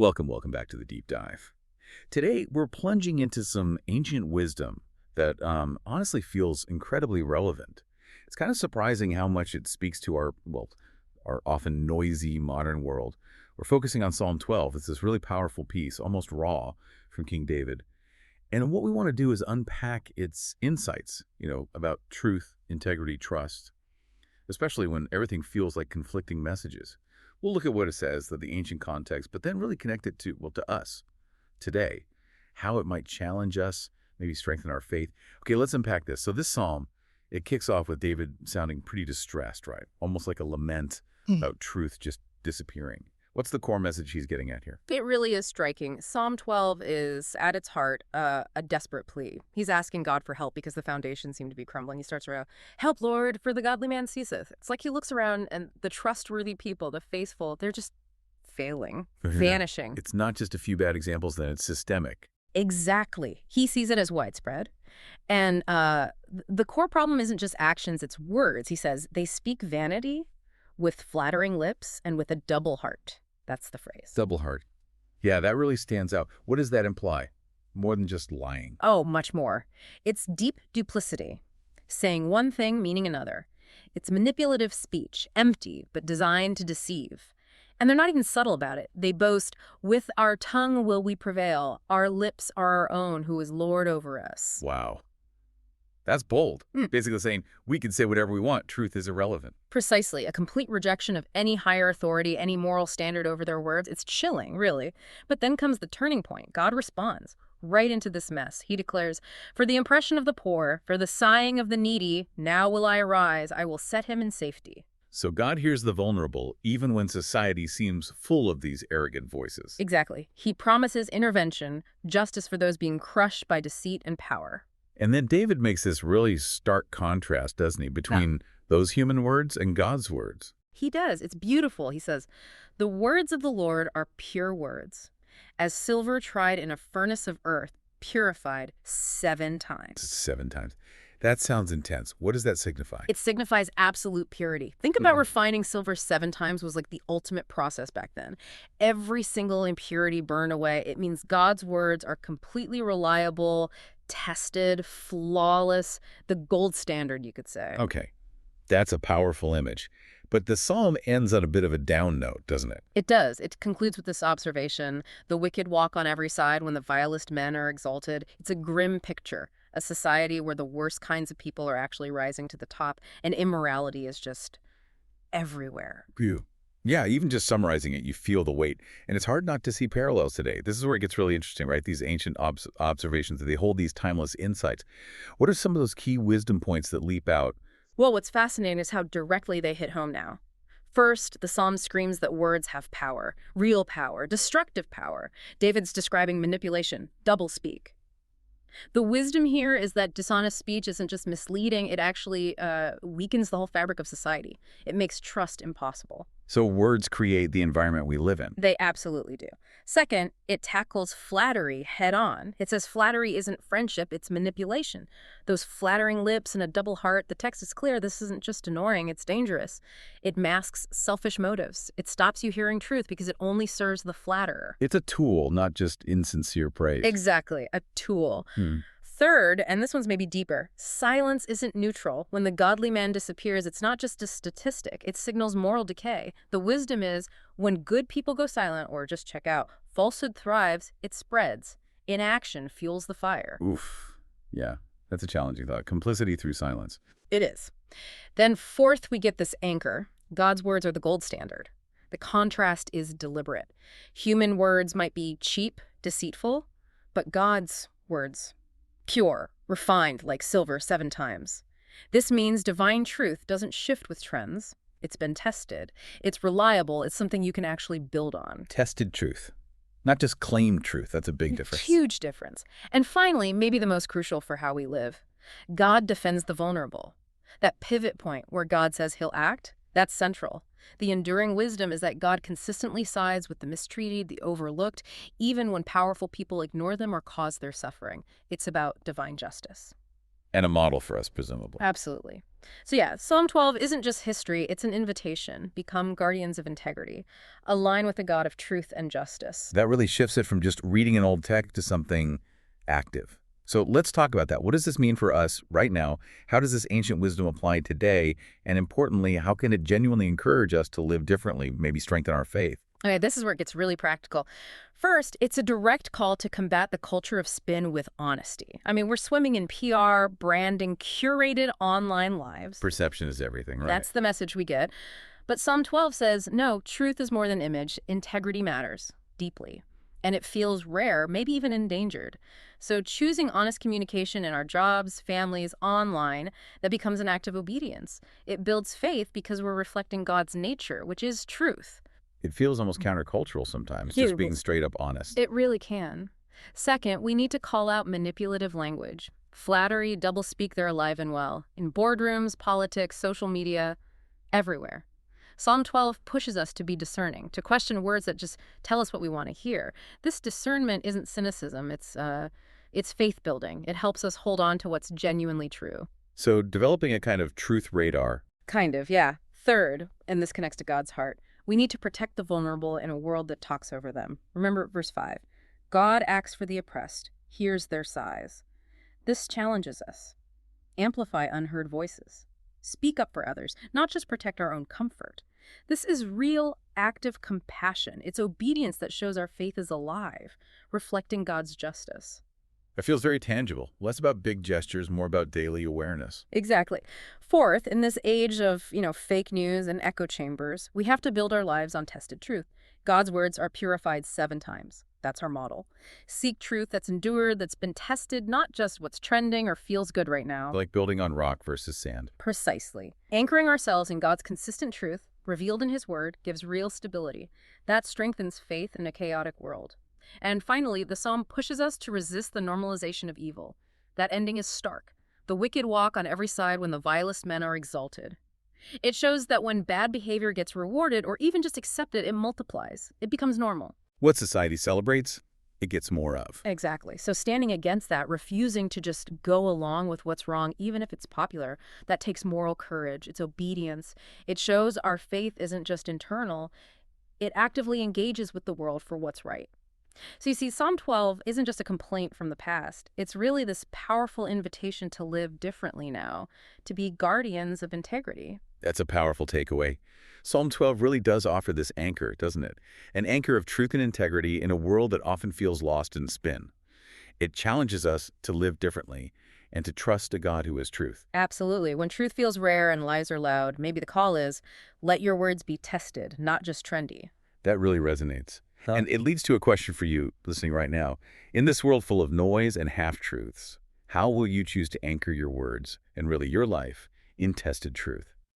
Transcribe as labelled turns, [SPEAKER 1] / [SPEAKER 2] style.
[SPEAKER 1] Welcome back to the deep dive. Today, we're plunging into some ancient wisdom that honestly feels incredibly relevant. It's kind of surprising how much it speaks to our often noisy modern world. We're focusing on Psalm 12. It's this really powerful piece, almost raw, from King David. And what we want to do is unpack its insights, about truth, integrity, trust, especially when everything feels like conflicting messages. We'll look at what it says, the ancient context, but then really connect it to us today, how it might challenge us, maybe strengthen our faith. Okay, let's unpack this. So this psalm, it kicks off with David sounding pretty distressed, right? Almost like a lament about truth just disappearing. What's the core message he's getting at here?
[SPEAKER 2] It really is striking. Psalm 12 is, at its heart, a desperate plea. He's asking God for help because the foundations seem to be crumbling. He starts around, "Help, Lord, for the godly man ceaseth." It's like he looks around and the trustworthy people, the faithful, they're just failing, vanishing.
[SPEAKER 1] It's not just a few bad examples, then it's systemic.
[SPEAKER 2] Exactly. He sees it as widespread. And the core problem isn't just actions, it's words. He says, they speak vanity with flattering lips and with a double heart. That's the phrase.
[SPEAKER 1] Double heart. Yeah, that really stands out. What does that imply? More than just lying.
[SPEAKER 2] Oh, much more. It's deep duplicity, saying one thing meaning another. It's manipulative speech, empty but designed to deceive. And they're not even subtle about it. They boast, "With our tongue will we prevail. Our lips are our own, who is Lord over us."
[SPEAKER 1] Wow. That's bold. Basically saying we can say whatever we want. Truth is irrelevant.
[SPEAKER 2] Precisely. A complete rejection of any higher authority, any moral standard over their words. It's chilling, really. But then comes the turning point. God responds right into this mess. He declares, "For the oppression of the poor, for the sighing of the needy, now will I arise. I will set him in safety."
[SPEAKER 1] So God hears the vulnerable, even when society seems full of these arrogant voices.
[SPEAKER 2] Exactly. He promises intervention, justice for those being crushed by deceit and power.
[SPEAKER 1] And then David makes this really stark contrast, doesn't he, between those human words and God's words.
[SPEAKER 2] He does. It's beautiful. He says, "The words of the Lord are pure words, as silver tried in a furnace of earth, purified 7 times."
[SPEAKER 1] 7 times. That sounds intense. What does that signify?
[SPEAKER 2] It signifies absolute purity. Think about refining silver 7 times was like the ultimate process back then. Every single impurity burned away. It means God's words are completely reliable, tested, flawless, the gold standard, you could say.
[SPEAKER 1] Okay, that's a powerful image. But the psalm ends on a bit of a down note, doesn't it?
[SPEAKER 2] It does. It concludes with this observation: "The wicked walk on every side when the vilest men are exalted." It's a grim picture, a society where the worst kinds of people are actually rising to the top, and immorality is just everywhere.
[SPEAKER 1] Phew. Yeah, even just summarizing it, you feel the weight. And it's hard not to see parallels today. This is where it gets really interesting, right? These ancient observations, they hold these timeless insights. What are some of those key wisdom points that leap out?
[SPEAKER 2] Well, what's fascinating is how directly they hit home now. First, the psalm screams that words have power, real power, destructive power. David's describing manipulation, doublespeak. The wisdom here is that dishonest speech isn't just misleading, it actually weakens the whole fabric of society. It makes trust impossible.
[SPEAKER 1] So words create the environment we live in.
[SPEAKER 2] They absolutely do. Second, it tackles flattery head on. It says flattery isn't friendship, it's manipulation. Those flattering lips and a double heart, the text is clear. This isn't just annoying, it's dangerous. It masks selfish motives. It stops you hearing truth because it only serves the flatterer.
[SPEAKER 1] It's a tool, not just insincere praise.
[SPEAKER 2] Exactly, a tool. Third, and this one's maybe deeper, silence isn't neutral. When the godly man disappears, it's not just a statistic. It signals moral decay. The wisdom is, when good people go silent or just check out, falsehood thrives, it spreads. Inaction fuels the fire.
[SPEAKER 1] Oof. Yeah, that's a challenging thought. Complicity through silence.
[SPEAKER 2] It is. Then fourth, we get this anchor. God's words are the gold standard. The contrast is deliberate. Human words might be cheap, deceitful, but God's words, pure, refined like silver 7 times. This means divine truth doesn't shift with trends. It's been tested. It's reliable. It's something you can actually build on.
[SPEAKER 1] Tested truth. Not just claimed truth. That's a big difference.
[SPEAKER 2] Huge difference. And finally, maybe the most crucial for how we live, God defends the vulnerable. That pivot point where God says he'll act, that's central. The enduring wisdom is that God consistently sides with the mistreated, the overlooked, even when powerful people ignore them or cause their suffering. It's about divine justice.
[SPEAKER 1] And a model for us, presumably.
[SPEAKER 2] Absolutely. So yeah, Psalm 12 isn't just history, it's an invitation. Become guardians of integrity. Align with the God of truth and justice.
[SPEAKER 1] That really shifts it from just reading an old text to something active. So let's talk about that. What does this mean for us right now? How does this ancient wisdom apply today? And importantly, how can it genuinely encourage us to live differently, maybe strengthen our faith?
[SPEAKER 2] Okay, this is where it gets really practical. First, it's a direct call to combat the culture of spin with honesty. I mean, we're swimming in PR, branding, curated online lives.
[SPEAKER 1] Perception is everything, right?
[SPEAKER 2] That's the message we get. But Psalm 12 says, no, truth is more than image. Integrity matters deeply. And it feels rare, maybe even endangered. So choosing honest communication in our jobs, families, online, that becomes an act of obedience. It builds faith because we're reflecting God's nature, which is truth.
[SPEAKER 1] It feels almost countercultural sometimes, just
[SPEAKER 2] Huge.
[SPEAKER 1] being straight up honest.
[SPEAKER 2] It really can. Second, we need to call out manipulative language. Flattery, doublespeak, they're alive and well. In boardrooms, politics, social media, everywhere. Psalm 12 pushes us to be discerning, to question words that just tell us what we want to hear. This discernment isn't cynicism, it's faith building. It helps us hold on to what's genuinely true.
[SPEAKER 1] So developing a kind of truth radar.
[SPEAKER 2] Kind of, yeah. Third, and this connects to God's heart, we need to protect the vulnerable in a world that talks over them. Remember verse 5. God acts for the oppressed, hears their sighs. This challenges us. Amplify unheard voices. Speak up for others, not just protect our own comfort. This is real, active compassion. It's obedience that shows our faith is alive, reflecting God's justice.
[SPEAKER 1] It feels very tangible, less about big gestures, more about daily awareness.
[SPEAKER 2] Exactly. Fourth, in this age of, fake news and echo chambers, we have to build our lives on tested truth. God's words are purified 7 times. That's our model. Seek truth that's endured, that's been tested, not just what's trending or feels good right now.
[SPEAKER 1] Like building on rock versus sand.
[SPEAKER 2] Precisely. Anchoring ourselves in God's consistent truth, revealed in His Word, gives real stability. That strengthens faith in a chaotic world. And finally, the psalm pushes us to resist the normalization of evil. That ending is stark. The wicked walk on every side when the vilest men are exalted. It shows that when bad behavior gets rewarded or even just accepted, it multiplies. It becomes normal.
[SPEAKER 1] What society celebrates, it gets more of.
[SPEAKER 2] Exactly. So standing against that, refusing to just go along with what's wrong, even if it's popular, that takes moral courage. It's obedience. It shows our faith isn't just internal. It actively engages with the world for what's right. So you see, Psalm 12 isn't just a complaint from the past. It's really this powerful invitation to live differently now, to be guardians of integrity.
[SPEAKER 1] That's a powerful takeaway. Psalm 12 really does offer this anchor, doesn't it? An anchor of truth and integrity in a world that often feels lost in spin. It challenges us to live differently and to trust a God who is truth.
[SPEAKER 2] Absolutely. When truth feels rare and lies are loud, maybe the call is, let your words be tested, not just trendy.
[SPEAKER 1] That really resonates. And it leads to a question for you listening right now. In this world full of noise and half-truths, how will you choose to anchor your words and really your life in tested truth?